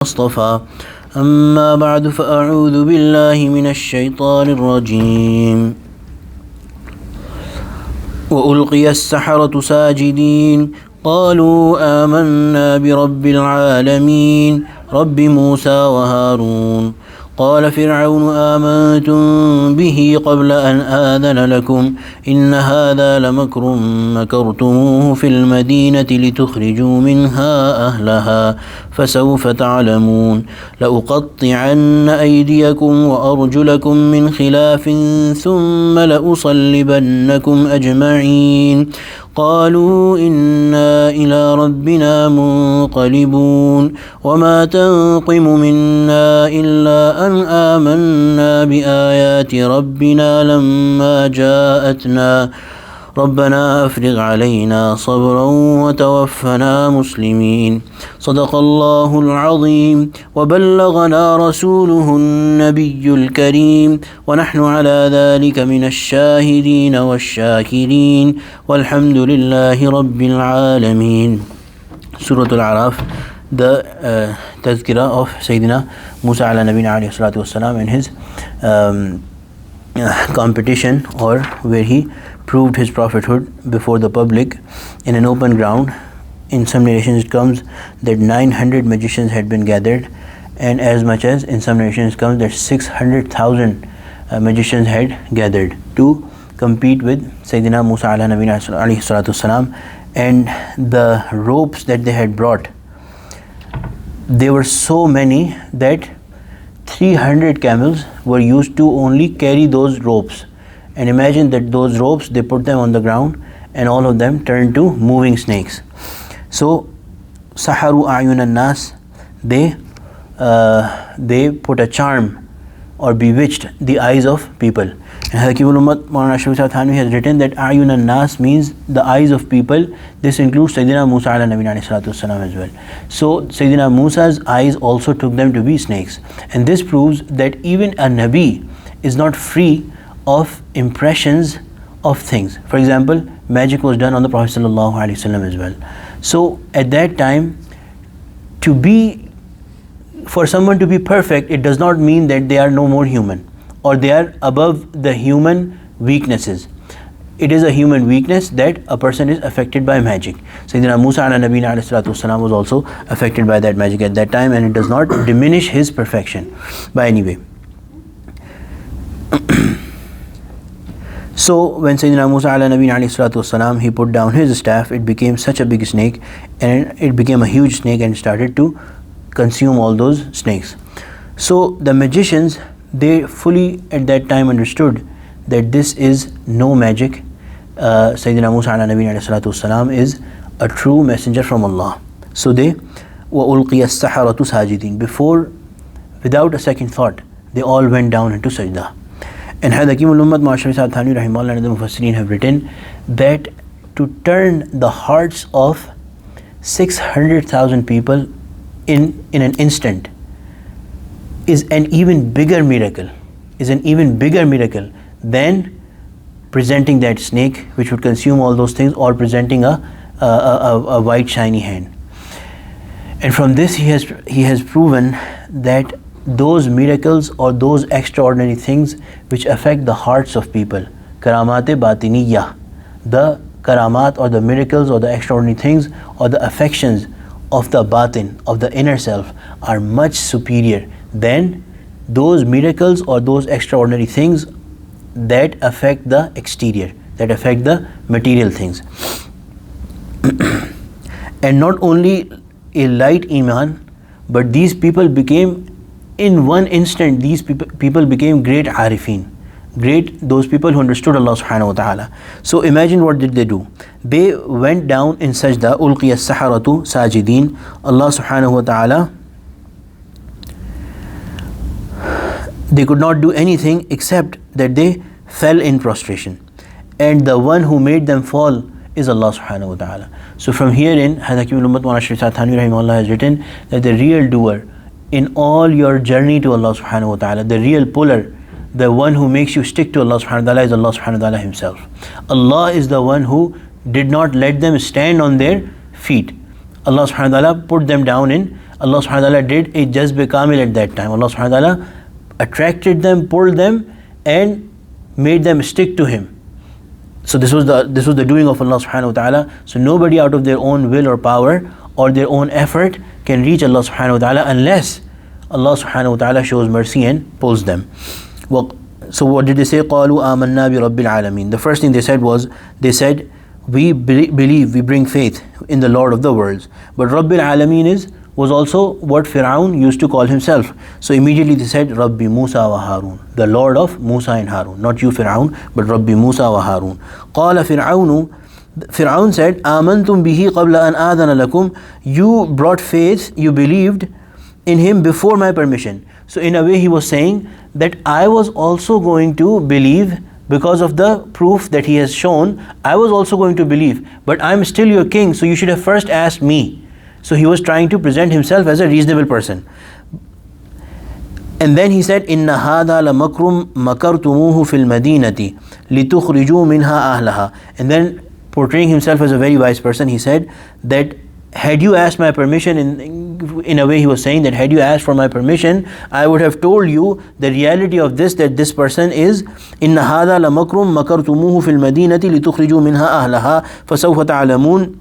اصطفى أما بعد فأعوذ بالله من الشيطان الرجيم وألقي السحرة ساجدين قالوا آمنا برب العالمين رب موسى وهارون قال فرعون آمنتم به قبل أن آذن لكم إن هذا لمكر مكرتموه في المدينة لتخرجوا منها أهلها فسوف تعلمون لأقطعن أيديكم وأرجلكم من خلاف ثم لأصلبنكم أجمعين قالوا إنا إلى ربنا منقلبون وما تنقم منا إلا أن آمنا بآيات ربنا لما جاءتنا ربنا أفرغ علينا صبرا وتوفنا مسلمين صدق الله العظيم وبلغنا رسوله النبي الكريم ونحن على ذلك من الشاهدين والشاكرين والحمد لله رب العالمين. Surah Al-Araf, the tazkirah of Sayyidina Musa ala Nabina alayhi salatu wassalam and his competition, or where he proved his prophethood before the public in an open ground. In some narrations it comes that 900 magicians had been gathered, and as much as in some narrations it comes that 600,000 magicians had gathered to compete with Sayyidina Musa ala Nabina alayhi salatu wasalam. And the ropes that they had brought, they were so many that 300 camels were used to only carry those ropes. And imagine that those ropes, they put them on the ground and all of them turned to moving snakes. So saharu a'yun an-nas, they put a charm or bewitched the eyes of people. And Hakimul Ummat Maulana Ashraf Thanvi has written that a'yun an-nas means the eyes of people. This includes Sayyidina Musa ala Nabina alayhi salatu wasalam as well. So Sayyidina Musa's eyes also took them to be snakes. And this proves that even a Nabi is not free of impressions of things. For example, magic was done on the Prophet sallallahu alaihi wasallam as well. So at that time, for someone to be perfect, it does not mean that they are no more human or they are above the human weaknesses. It is a human weakness that a person is affected by magic. Sayyidina Musa ala Nabina alayhi salatu wasalam was also affected by that magic at that time, and it does not diminish his perfection by any way. So when Sayyidina Musa ala Nabina alayhi salatu wasalam, he put down his staff, it became such a big snake, and it became a huge snake and started to consume all those snakes. So the magicians, they fully at that time understood that this is no magic. Sayyidina Musa ala Nabina alayhi salatu wasalam is a true messenger from Allah. So they وَأُلْقِيَ السَّحَرَةُ سَاجِدِينَ, without a second thought, they all went down into sajda. And Hakimul Ummat Maulana Ashraf Thanvi rahimahullah and the Mufassirin have written that to turn the hearts of 600,000 people in an instant is an even bigger miracle, than presenting that snake which would consume all those things, or presenting a white shiny hand. And from this he has proven that those miracles or those extraordinary things which affect the hearts of people, karamat-e-batiniyya, the karamat or the miracles or the extraordinary things or the affections of the batin, of the inner self, are much superior than those miracles or those extraordinary things that affect the exterior, that affect the material things. And not only a light iman, but these people became, in one instant, these people became great arifin, those people who understood Allah subhanahu wa ta'ala. So imagine what did they do. They went down in sajda, ulqiya as-saharatu sajidin. Allah subhanahu wa ta'ala, they could not do anything except that they fell in prostration. And the one who made them fall is Allah subhanahu wa ta'ala. So from herein, Hakimul Ummat Maulana Ashraf Thanvi rahimahullah has written that the real doer in all your journey to Allah subhanahu wa ta'ala, the real puller, the one who makes you stick to Allah subhanahu wa ta'ala, is Allah subhanahu wa ta'ala himself. Allah is the one who did not let them stand on their feet. Allah subhanahu wa ta'ala put them down in Allah subhanahu wa ta'ala did a jazb kamil at that time. Allah subhanahu wa ta'ala attracted them, pulled them, and made them stick to Him. So this was the doing of Allah subhanahu wa ta'ala. So nobody out of their own will or power or their own effort can reach Allah subhanahu wa ta'ala unless Allah subhanahu wa ta'ala shows mercy and pulls them. Well, so what did they say? قَالُوا آمَنَّا بِرَبِّ الْعَالَمِينَ. The first thing they said, we believe, we bring faith in the Lord of the worlds. But Rabbil Alameen was also what Fir'aun used to call himself. So immediately they said, Rabbi Musa wa Harun, the Lord of Musa and Harun. Not you Fir'aun, but Rabbi Musa wa Harun. قَالَ Fir'aun said, آمَنْتُمْ بِهِ قَبْلَ أَنْ آذَنَ لَكُمْ. You brought faith, you believed in him before my permission. So in a way he was saying that I was also going to believe because of the proof that he has shown. I was also going to believe, but I'm still your king, so you should have first asked me. So he was trying to present himself as a reasonable person. And then he said, Inna hada la makrum makartumuhu fil madinati litukhrijū minha ahlaha. And then portraying himself as a very wise person, he said that had you asked my permission, in a way he was saying that had you asked for my permission, I would have told you the reality of this, that this person is Inna hada la makrum makartumuhu fil madinati litukhrijū minha ahlaha fasawfa ta'lamun.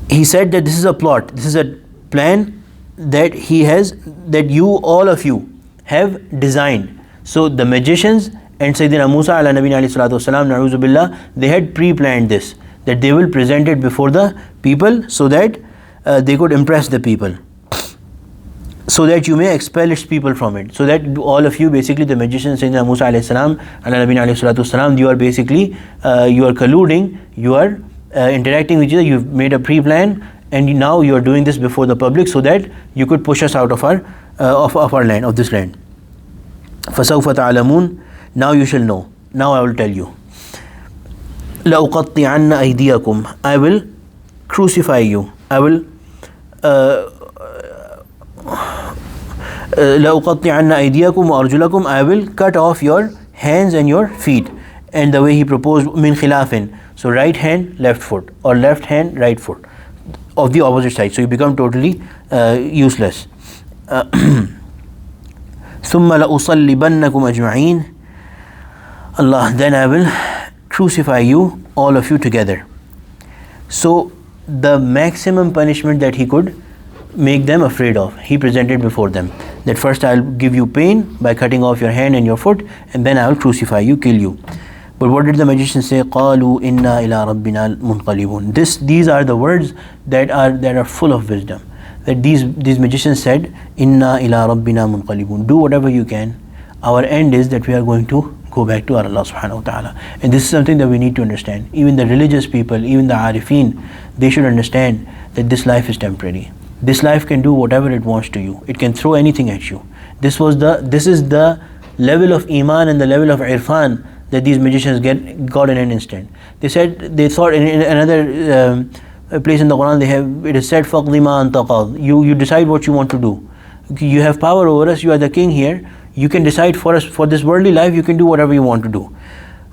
He said that this is a plot, this is a plan that he has, that you, all of you, have designed. So the magicians and Sayyidina Musa ala Nabi alayhi salatu wasalam, na'udhu billah, they had pre-planned this, that they will present it before the people so that they could impress the people, so that you may expel its people from it. So that all of you, basically the magicians, Sayyidina Musa alayhi salam, ala Nabi alayhi salatu wasalam, you are basically, you are colluding, you are interacting with each other, you've made a pre-plan, and now you are doing this before the public so that you could push us out of our land, of this land. فَسَوْفَ تَعْلَمُونَ. Now you shall know. Now I will tell you. لَأُقَطِّعَنَّ أَيْدِيَكُمْ. I will crucify you. I will لَأُقَطِّعَنَّ أَيْدِيَكُمْ وَأَرْجُلَكُمْ. I will cut off your hands and your feet. And the way he proposed, مِنْ خِلَافٍ. So right hand, left foot, or left hand, right foot, of the opposite side. So you become totally useless. ثُمَّ لَأُصَلِّبَنَّكُمْ أَجْمَعِينَ. Allah, then I will crucify you, all of you together. So the maximum punishment that he could make them afraid of, he presented before them. That first I'll give you pain by cutting off your hand and your foot, and then I will crucify you, kill you. But what did the magicians say? قَالُوا إِنَّا إِلَىٰ رَبِّنَا مُنْقَلِبُونَ. These are the words that are full of wisdom. That these magicians said, إِنَّا إِلَىٰ رَبِّنَا مُنْقَلِبُونَ. Do whatever you can. Our end is that we are going to go back to our Allah subhanahu wa ta'ala. And this is something that we need to understand. Even the religious people, even the arifin, they should understand that this life is temporary. This life can do whatever it wants to you. It can throw anything at you. This is the level of iman and the level of irfan that these magicians got in an instant. They thought in another place in the Quran, it is said, فَقْضِ مَا أَنْتَ قَاضٍ. You decide what you want to do. You have power over us, you are the king here. You can decide for us, for this worldly life, you can do whatever you want to do.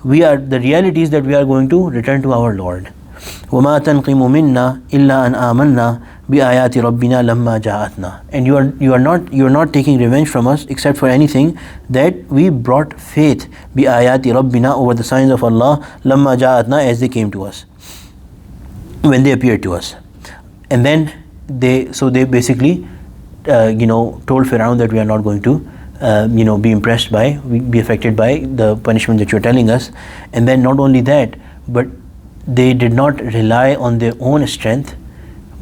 The reality is that we are going to return to our Lord. وَمَا تَنْقِمُ مِنَّا إِلَّا أَنْ آمَنَّا بِآيَاتِ رَبِّنَا لَمَّا جَاءَتْنَا. And you are not taking revenge from us except for anything that we brought faith بِآيَاتِ رَبِّنَا, over the signs of Allah, لَمَّا جَاءَتْنَا, as they came to us, when they appeared to us. And then they basically told Fir'aun that we are not going to be affected by the punishment that you're telling us. And then not only that, but they did not rely on their own strength,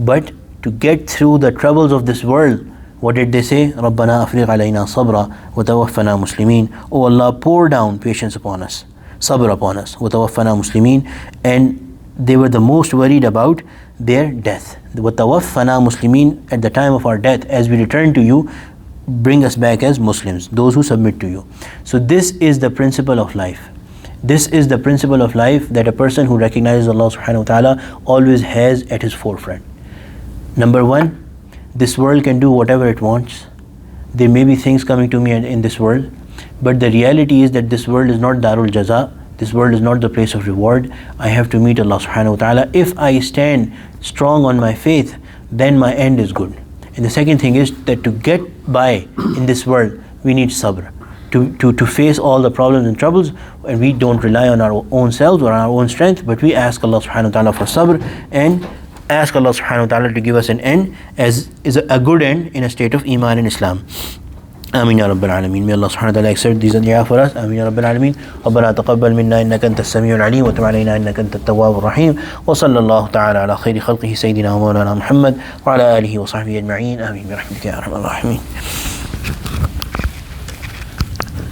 but to get through the troubles of this world. What did they say? رَبَّنَا أَفْرِغْ عَلَيْنَا صَبْرًا وَتَوَفَّنَا مُسْلِمِينَ. Oh Allah, pour down patience upon us, sabr upon us, وَتَوَفَّنَا مُسْلِمِينَ. And they were the most worried about their death. وَتَوَفَّنَا مُسْلِمِينَ. At the time of our death, as we return to you, bring us back as Muslims, those who submit to you. So this is the principle of life. This is the principle of life that a person who recognizes Allah subhanahu wa ta'ala always has at his forefront. Number one, this world can do whatever it wants. There may be things coming to me in this world, but the reality is that this world is not Darul Jaza. This world is not the place of reward. I have to meet Allah subhanahu wa ta'ala. If I stand strong on my faith, then my end is good. And the second thing is that to get by in this world, we need sabr. To face all the problems and troubles, and we don't rely on our own selves or our own strength, but we ask Allah subhanahu wa ta'ala for sabr, and ask Allah subhanahu wa ta'ala to give us an end as is a good end in a state of iman and Islam. آمين يا رب العالمين. May Allah subhanahu wa ta'ala accept these du'a for us. آمين يا رب العالمين. ربنا تقبل منا إنك أنت السميع العليم وتب علينا إنك أنت التواب الرحيم. وصلى الله تعالى على خير خلقه سيدنا ومولانا محمد وعلى آله وصحبه أجمعين. آمين برحمتك يا أرحم الراحمين.